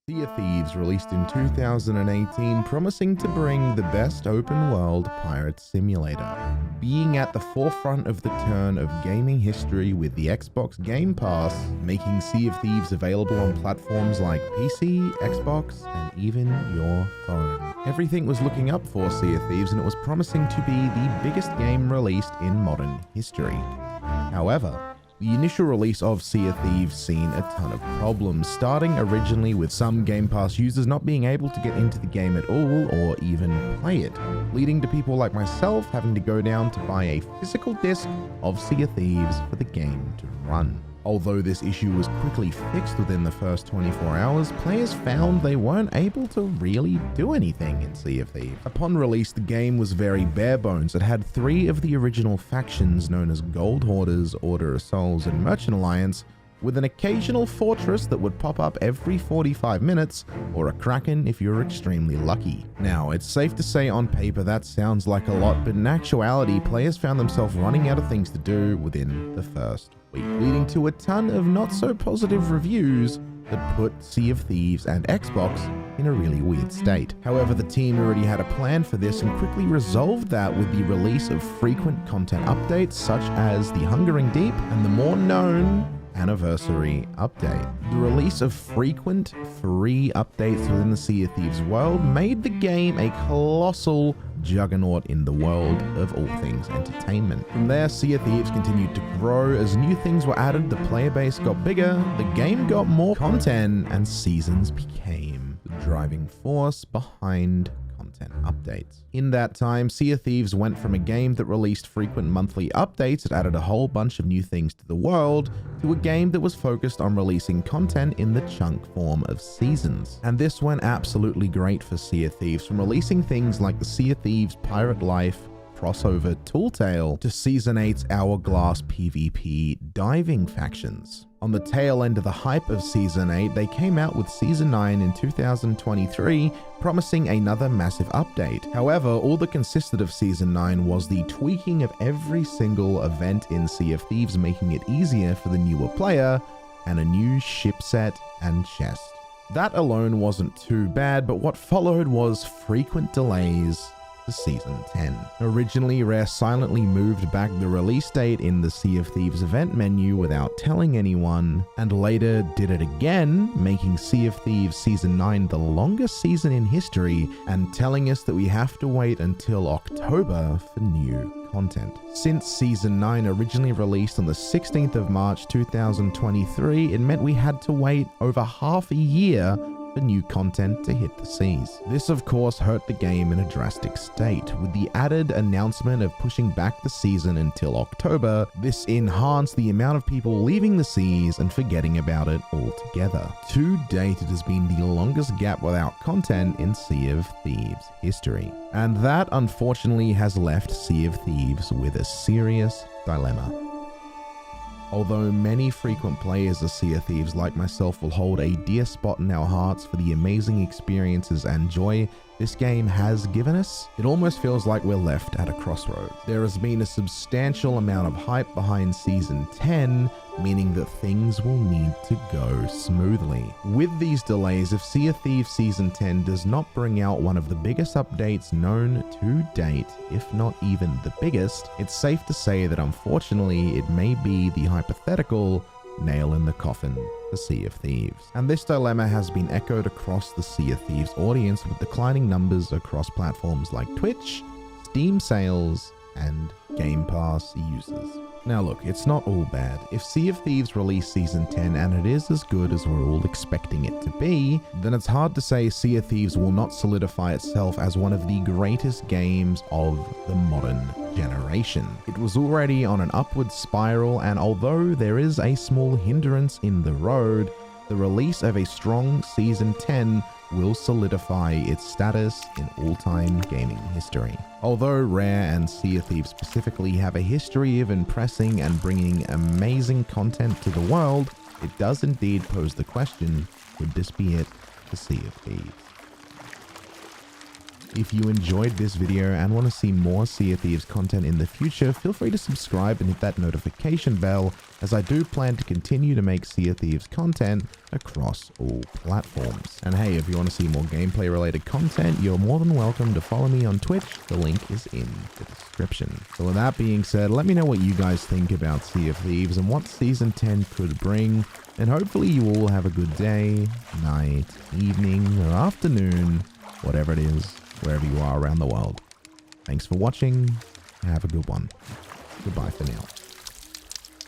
Sea of Thieves released in 2018, promising to bring the best open-world pirate simulator. Being at the forefront of the turn of gaming history with the Xbox Game Pass, making Sea of Thieves available on platforms like PC, Xbox, and even your phone. Everything was looking up for Sea of Thieves, and it was promising to be the biggest game released in modern history. However, the initial release of Sea of Thieves seen a ton of problems, starting originally with some Game Pass users not being able to get into the game at all or even play it, leading to people like myself having to go down to buy a physical disc of Sea of Thieves for the game to run. Although this issue was quickly fixed within the first 24 hours, players found they weren't able to really do anything in Sea of Thieves. Upon release, the game was very bare bones. It had 3 of the original factions known as Gold Hoarders, Order of Souls, and Merchant Alliance, with an occasional fortress that would pop up every 45 minutes, or a kraken if you're extremely lucky. Now, it's safe to say on paper that sounds like a lot, but in actuality, players found themselves running out of things to do within the first week, leading to a ton of not so positive reviews that put Sea of Thieves and Xbox in a really weird state. However, the team already had a plan for this and quickly resolved that with the release of frequent content updates such as the Hungering Deep and the more known Anniversary Update. The release of frequent free updates within the Sea of Thieves world made the game a colossal juggernaut in the world of all things entertainment. From there, Sea of Thieves continued to grow. As new things were added, the player base got bigger, the game got more content, and seasons became the driving force behind content updates. In that time, Sea of Thieves went from a game that released frequent monthly updates that added a whole bunch of new things to the world, to a game that was focused on releasing content in the chunk form of seasons. And this went absolutely great for Sea of Thieves, from releasing things like the Sea of Thieves Pirate Life crossover Tall Tale to Season 8's Hourglass PvP diving factions. On the tail end of the hype of Season 8, they came out with Season 9 in 2023, promising another massive update. However, all that consisted of Season 9 was the tweaking of every single event in Sea of Thieves, making it easier for the newer player, and a new ship set and chest. That alone wasn't too bad, but what followed was frequent delays to Season 10. Originally, Rare silently moved back the release date in the Sea of Thieves event menu without telling anyone, and later did it again, making Sea of Thieves Season 9 the longest season in history, and telling us that we have to wait until October for new content. Since Season 9 originally released on the 16th of March 2023, it meant we had to wait over half a year for new content to hit the seas. This of course hurt the game in a drastic state. With the added announcement of pushing back the season until October, this enhanced the amount of people leaving the seas and forgetting about it altogether. To date, it has been the longest gap without content in Sea of Thieves history. And that unfortunately has left Sea of Thieves with a serious dilemma. Although many frequent players of Sea of Thieves like myself will hold a dear spot in our hearts for the amazing experiences and joy this game has given us, it almost feels like we're left at a crossroads. There has been a substantial amount of hype behind Season 10, meaning that things will need to go smoothly. With these delays, if Sea of Thieves Season 10 does not bring out one of the biggest updates known to date, if not even the biggest, it's safe to say that unfortunately it may be the hypothetical nail in the coffin for Sea of Thieves. And this dilemma has been echoed across the Sea of Thieves audience with declining numbers across platforms like Twitch, Steam sales, and Game Pass users. Now look, it's not all bad. If Sea of Thieves released Season 10 and it is as good as we're all expecting it to be, then it's hard to say Sea of Thieves will not solidify itself as one of the greatest games of the modern generation. It was already on an upward spiral, and although there is a small hindrance in the road, the release of a strong Season 10 will solidify its status in all-time gaming history. Although Rare and Sea of Thieves specifically have a history of impressing and bringing amazing content to the world, it does indeed pose the question, would this be it for Sea of Thieves? If you enjoyed this video and want to see more Sea of Thieves content in the future, feel free to subscribe and hit that notification bell, as I do plan to continue to make Sea of Thieves content across all platforms. And hey, if you want to see more gameplay related content, you're more than welcome to follow me on Twitch. The link is in the description. So with that being said, let me know what you guys think about Sea of Thieves and what Season 10 could bring. And hopefully you all have a good day, night, evening, or afternoon, whatever it is, wherever you are around the world. Thanks for watching. Have a good one. Goodbye for now.